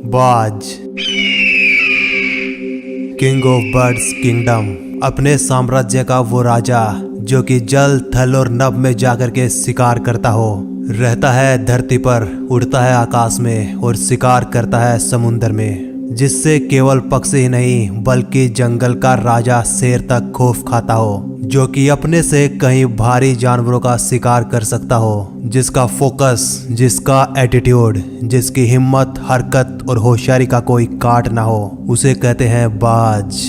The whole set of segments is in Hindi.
बाज, किंग ऑफ बर्ड्स किंगडम, अपने साम्राज्य का वो राजा जो कि जल, थल और नभ में जाकर के शिकार करता हो। रहता है धरती पर, उड़ता है आकाश में और शिकार करता है समुद्र में, जिससे केवल पक्षी ही नहीं बल्कि जंगल का राजा शेर तक खौफ खाता हो, जो कि अपने से कहीं भारी जानवरों का शिकार कर सकता हो, जिसका फोकस, जिसका एटीट्यूड, जिसकी हिम्मत, हरकत और होशियारी का कोई काट ना हो, उसे कहते हैं बाज।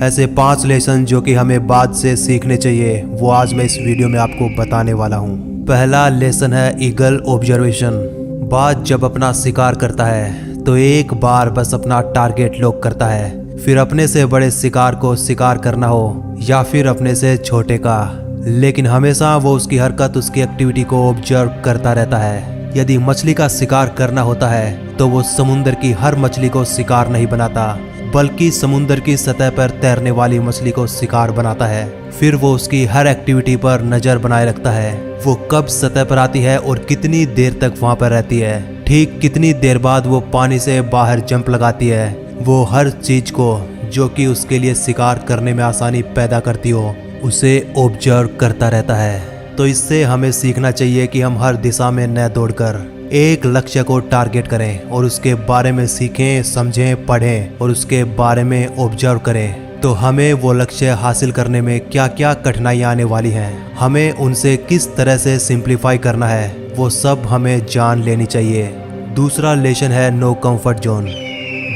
ऐसे 5 लेसन जो कि हमें बाज से सीखने चाहिए, वो आज मैं इस वीडियो में आपको बताने वाला हूँ। पहला लेसन है ईगल ऑब्जर्वेशन। बाज जब अपना शिकार करता है तो एक बार बस अपना टारगेट लॉक करता है, फिर अपने से बड़े शिकार को शिकार करना हो या फिर अपने से छोटे का, लेकिन हमेशा वो उसकी हरकत, उसकी एक्टिविटी को ऑब्जर्व करता रहता है। यदि मछली का शिकार करना होता है तो वो समुद्र की हर मछली को शिकार नहीं बनाता, बल्कि समुद्र की सतह पर तैरने वाली मछली को शिकार बनाता है। फिर वो उसकी हर एक्टिविटी पर नजर बनाए रखता है, वो कब सतह पर आती है और कितनी देर तक वहां पर रहती है, ठीक कितनी देर बाद वो पानी से बाहर जंप लगाती है। वो हर चीज को जो कि उसके लिए शिकार करने में आसानी पैदा करती हो, उसे ऑब्जर्व करता रहता है। तो इससे हमें सीखना चाहिए कि हम हर दिशा में न दौड़कर एक लक्ष्य को टारगेट करें और उसके बारे में सीखें, समझें, पढ़ें और उसके बारे में ऑब्जर्व करें। तो हमें वो लक्ष्य हासिल करने में क्या क्या कठिनाइयाँ आने वाली हैं, हमें उनसे किस तरह से सिंप्लीफाई करना है, वो सब हमें जान लेनी चाहिए। दूसरा लेसन है नो कंफर्ट जोन।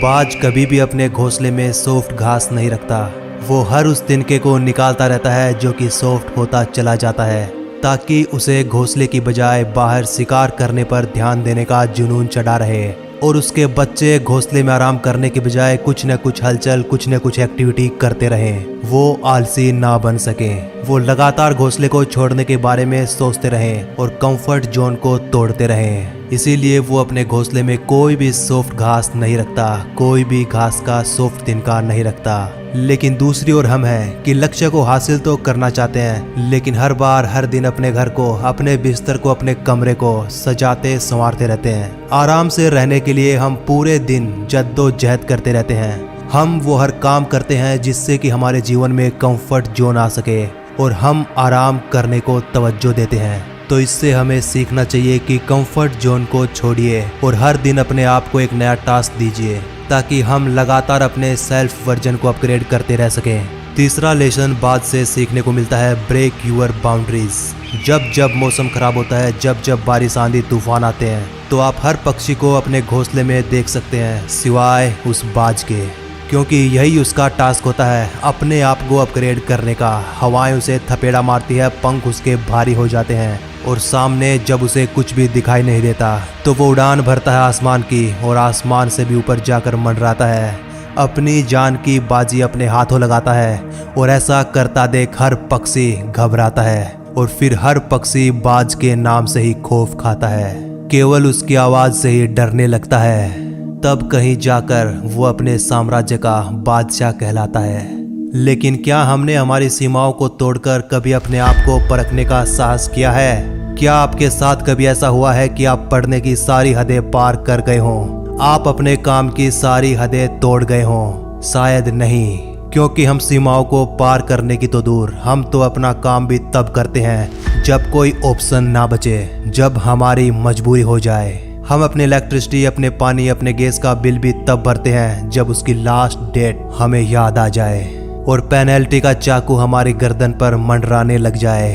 बाज कभी भी अपने घोंसले में सॉफ्ट घास नहीं रखता, वो हर उस तिनके को निकालता रहता है जो कि सॉफ्ट होता चला जाता है, ताकि उसे घोंसले की बजाय बाहर शिकार करने पर ध्यान देने का जुनून चढ़ा रहे और उसके बच्चे घोंसले में आराम करने के बजाय कुछ न कुछ हलचल, कुछ न कुछ एक्टिविटी करते रहें, वो आलसी ना बन सके। वो लगातार घोंसले को छोड़ने के बारे में सोचते रहें और कंफर्ट जोन को तोड़ते रहें। इसीलिए वो अपने घोंसले में कोई भी सॉफ्ट घास नहीं रखता, कोई भी घास का सॉफ्ट तिनका नहीं रखता। लेकिन दूसरी ओर हम हैं कि लक्ष्य को हासिल तो करना चाहते हैं, लेकिन हर बार, हर दिन अपने घर को, अपने बिस्तर को, अपने कमरे को सजाते संवारते रहते हैं। आराम से रहने के लिए हम पूरे दिन जद्दोजहद करते रहते हैं। हम वो हर काम करते हैं जिससे कि हमारे जीवन में कंफर्ट जोन आ सके और हम आराम करने को तवज्जो देते हैं। तो इससे हमें सीखना चाहिए कि कंफर्ट जोन को छोड़िए और हर दिन अपने आप को एक नया टास्क दीजिए, ताकि हम लगातार अपने सेल्फ वर्जन को अपग्रेड करते रह सकें। तीसरा लेसन बाज से सीखने को मिलता है ब्रेक यूर बाउंड्रीज। जब जब मौसम खराब होता है, जब जब बारिश, आंधी, तूफान आते हैं, तो आप हर पक्षी को अपने घोंसले में देख सकते हैं सिवाय उस बाज के, क्योंकि यही उसका टास्क होता है, अपने आप को अपग्रेड करने का। हवाएं उसे थपेड़ा मारती है, पंख उसके भारी हो जाते हैं और सामने जब उसे कुछ भी दिखाई नहीं देता तो वो उड़ान भरता है आसमान की और आसमान से भी ऊपर जाकर मंडराता है, अपनी जान की बाजी अपने हाथों लगाता है और ऐसा करता देख हर पक्षी घबराता है और फिर हर पक्षी बाज के नाम से ही खौफ खाता है, केवल उसकी आवाज से ही डरने लगता है। तब कहीं जाकर वो अपने साम्राज्य का बादशाह कहलाता है। लेकिन क्या हमने हमारी सीमाओं को तोड़कर कभी अपने आप को परखने का साहस किया है? क्या आपके साथ कभी ऐसा हुआ है कि आप पढ़ने की सारी हदें पार कर गए हों, आप अपने काम की सारी हदें तोड़ गए हों? शायद नहीं, क्योंकि हम सीमाओं को पार करने की तो दूर, हम तो अपना काम भी तब करते हैं जब कोई ऑप्शन ना बचे, जब हमारी मजबूरी हो जाए। हम अपने इलेक्ट्रिसिटी, अपने पानी, अपने गैस का बिल भी तब भरते हैं जब उसकी लास्ट डेट हमें याद आ जाए और पेनल्टी का चाकू हमारी गर्दन पर मंडराने लग जाए।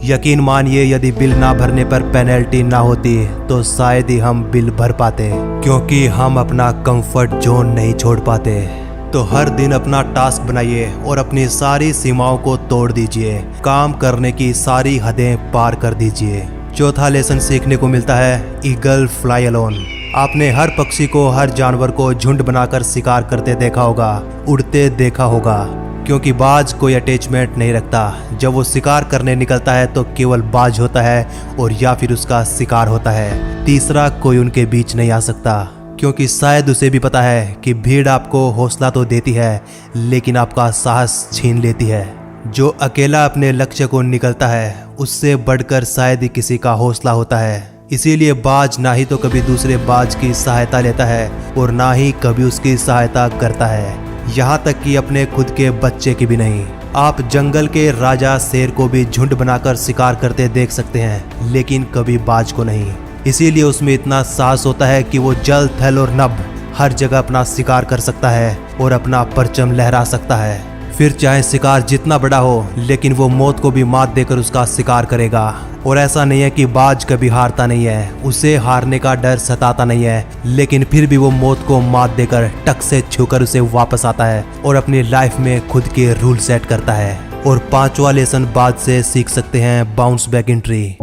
यकीन मानिए, यदि बिल ना भरने पर पेनल्टी ना होती तो शायद ही हम बिल भर पाते, क्योंकि हम अपना कंफर्ट जोन नहीं छोड़ पाते। तो हर दिन अपना टास्क बनाइए और अपनी सारी सीमाओं को तोड़ दीजिए, काम करने की सारी हदें पार कर दीजिए। चौथा लेसन सीखने को मिलता है ईगल फ्लाई अलोन। आपने हर पक्षी को, हर जानवर को झुंड बनाकर शिकार करते देखा होगा, उड़ते देखा होगा, क्योंकि बाज कोई अटैचमेंट नहीं रखता। जब वो शिकार करने निकलता है तो केवल बाज होता है और या फिर उसका शिकार होता है, तीसरा कोई उनके बीच नहीं आ सकता, क्योंकि शायद उसे भी पता है कि भीड़ आपको हौसला तो देती है लेकिन आपका साहस छीन लेती है। जो अकेला अपने लक्ष्य को निकलता है उससे बढ़कर शायद ही किसी का हौसला होता है। इसीलिए बाज ना ही तो कभी दूसरे बाज की सहायता लेता है और ना ही कभी उसकी सहायता करता है, यहाँ तक कि अपने खुद के बच्चे की भी नहीं। आप जंगल के राजा शेर को भी झुंड बनाकर शिकार करते देख सकते हैं, लेकिन कभी बाज को नहीं। इसीलिए उसमें इतना साहस होता है कि वो जल थल और नभ हर जगह अपना शिकार कर सकता है और अपना परचम लहरा सकता है। फिर चाहे शिकार जितना बड़ा हो, लेकिन वो मौत को भी मात देकर उसका शिकार करेगा। और ऐसा नहीं है कि बाज कभी हारता नहीं है, उसे हारने का डर सताता नहीं है, लेकिन फिर भी वो मौत को मात देकर टक से छूकर उसे वापस आता है और अपनी लाइफ में खुद के रूल सेट करता है। और पांचवा लेसन बाज से सीख सकते हैं, बाउंस बैक एंट्री।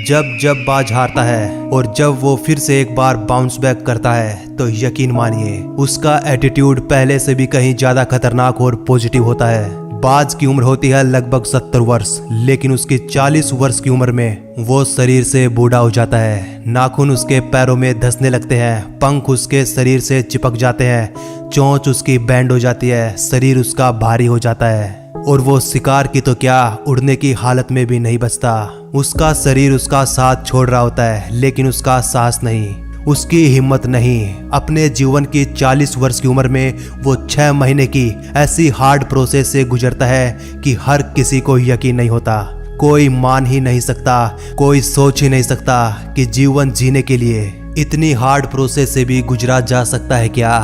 जब बाज हारता है और जब वो फिर से एक बार बाउंस बैक करता है तो यकीन मानिए उसका एटीट्यूड पहले से भी कहीं ज्यादा खतरनाक और पॉजिटिव होता है। बाज की उम्र होती है लगभग 70 वर्ष, लेकिन उसकी 40 वर्ष की उम्र में वो शरीर से बूढ़ा हो जाता है। नाखून उसके पैरों में धंसने लगते हैं, पंख उसके शरीर से चिपक जाते हैं, चोंच उसकी बैंड हो जाती है, शरीर उसका भारी हो जाता है और वो शिकार की तो क्या उड़ने की हालत में भी नहीं बचता। उसका शरीर उसका साथ छोड़ रहा होता है, लेकिन उसका साहस नहीं, उसकी हिम्मत नहीं। अपने जीवन की 40 वर्ष की उम्र में वो 6 महीने की ऐसी हार्ड प्रोसेस से गुजरता है कि हर किसी को यकीन नहीं होता। कोई मान ही नहीं सकता, कोई सोच ही नहीं सकता कि जीवन जीने के लिए इतनी हार्ड प्रोसेस से भी गुजरा जा सकता है क्या,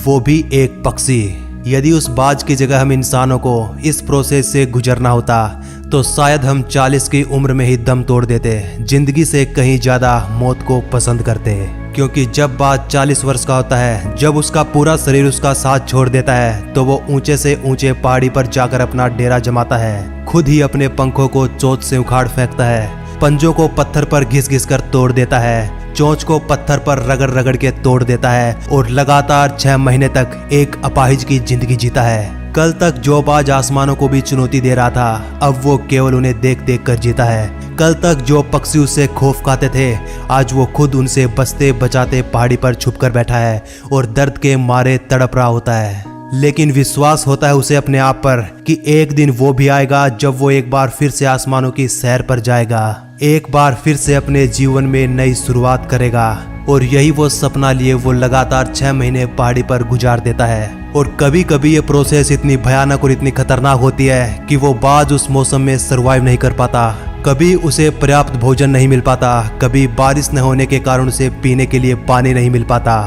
वो भी एक पक्षी। यदि उस बाज की जगह हम इंसानों को इस प्रोसेस से गुजरना होता तो शायद हम 40 की उम्र में ही दम तोड़ देते, जिंदगी से कहीं ज्यादा मौत को पसंद करते। क्योंकि जब बाज 40 वर्ष का होता है, जब उसका पूरा शरीर उसका साथ छोड़ देता है, तो वो ऊंचे से ऊंचे पहाड़ी पर जाकर अपना डेरा जमाता है, खुद ही अपने पंखों को चोंच से उखाड़ फेंकता है, पंजों को पत्थर पर घिस घिस कर तोड़ देता है, चोंच को पत्थर पर रगड़ रगड़ के तोड़ देता है और लगातार 6 महीने तक एक अपाहिज की जिंदगी जीता है। कल तक जो बाज आसमानों को भी चुनौती दे रहा था, अब वो केवल उन्हें देख देख कर जीता है। कल तक जो पक्षी उससे खौफ खाते थे, आज वो खुद उनसे बचते बचाते पहाड़ी पर छुप कर बैठा है और दर्द के मारे तड़प रहा होता है। लेकिन विश्वास होता है उसे अपने आप पर कि एक दिन वो भी आएगा जब वो एक बार फिर से आसमानों की सैर पर जाएगा, एक बार फिर से अपने जीवन में नई शुरुआत करेगा। और यही वो सपना लिए वो लगातार 6 महीने पहाड़ी पर गुजार देता है। और कभी कभी ये प्रोसेस इतनी भयानक और इतनी खतरनाक होती है कि वो बाज उस मौसम में सरवाइव नहीं कर पाता। कभी उसे पर्याप्त भोजन नहीं मिल पाता, कभी बारिश न होने के कारण उसे पीने के लिए पानी नहीं मिल पाता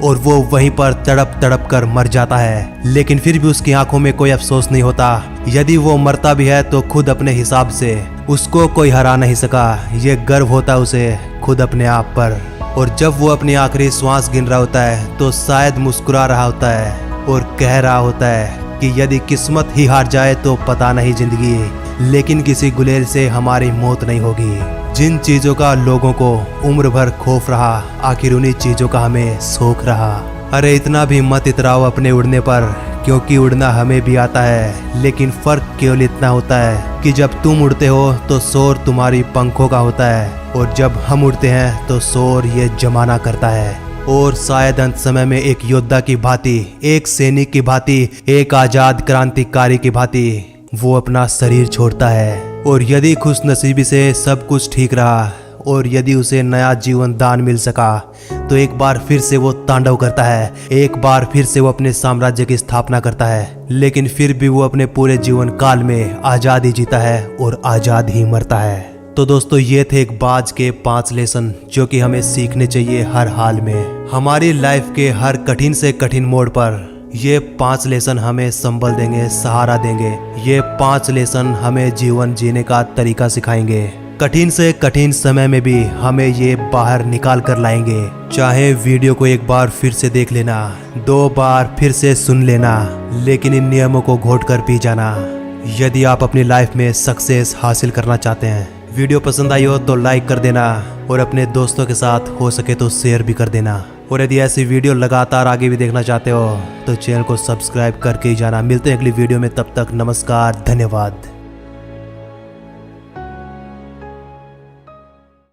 और वो वहीं पर तड़प तड़प कर मर जाता है। लेकिन फिर भी उसकी आंखों में कोई अफसोस नहीं होता। यदि वो मरता भी है तो खुद अपने हिसाब से, उसको कोई हरा नहीं सका। ये गर्व होता उसे खुद अपने आप पर। और जब वो अपनी आखिरी श्वास गिन रहा होता है तो शायद मुस्कुरा रहा होता है और कह रहा होता है कि यदि किस्मत ही हार जाए तो पता नहीं जिंदगी, लेकिन किसी गुलेल से हमारी मौत नहीं होगी। जिन चीजों का लोगों को उम्र भर खौफ रहा, आखिर उन्हीं चीजों का हमें शौक रहा। अरे इतना भी मत इतराओ अपने उड़ने पर, क्योंकि उड़ना हमें भी आता है, लेकिन फर्क केवल इतना होता है कि जब तुम उड़ते हो तो शोर तुम्हारी पंखों का होता है और जब हम उड़ते हैं तो शोर ये जमाना करता है। और शायद अंत समय में एक योद्धा की भांति, एक सैनिक की भांति, एक आजाद क्रांतिकारी की भांति वो अपना शरीर छोड़ता है। और यदि खुशनसीबी से सब कुछ ठीक रहा और यदि उसे नया जीवन दान मिल सका तो एक बार फिर से वो तांडव करता है, एक बार फिर से वो अपने साम्राज्य की स्थापना करता है। लेकिन फिर भी वो अपने पूरे जीवन काल में आजाद ही जीता है और आजाद ही मरता है। तो दोस्तों ये थे एक बाज के 5 लेसन जो कि हमें सीखने चाहिए हर हाल में। हमारी लाइफ के हर कठिन से कठिन मोड़ पर ये 5 लेसन हमें संबल देंगे, सहारा देंगे। ये 5 लेसन हमें जीवन जीने का तरीका सिखाएंगे। कठिन से कठिन समय में भी हमें ये बाहर निकाल कर लाएंगे। चाहे वीडियो को एक बार फिर से देख लेना, 2 बार फिर से सुन लेना, लेकिन इन नियमों को घोट कर पी जाना यदि आप अपनी लाइफ में सक्सेस हासिल करना चाहते हैं। वीडियो पसंद आई हो तो लाइक कर देना और अपने दोस्तों के साथ हो सके तो शेयर भी कर देना। और यदि ऐसी वीडियो लगातार आगे भी देखना चाहते हो तो चैनल को सब्सक्राइब करके ही जाना। मिलते हैं अगली वीडियो में, तब तक नमस्कार, धन्यवाद।